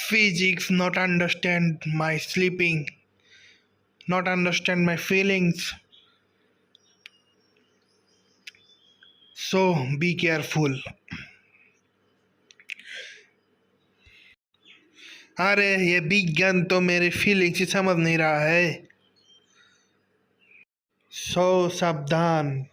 physics, not understand my sleeping, not understand my feelings. So be careful. अरे ये विज्ञान तो मेरे फीलिंग्स ही समझ नहीं रहा है। सो सावधान।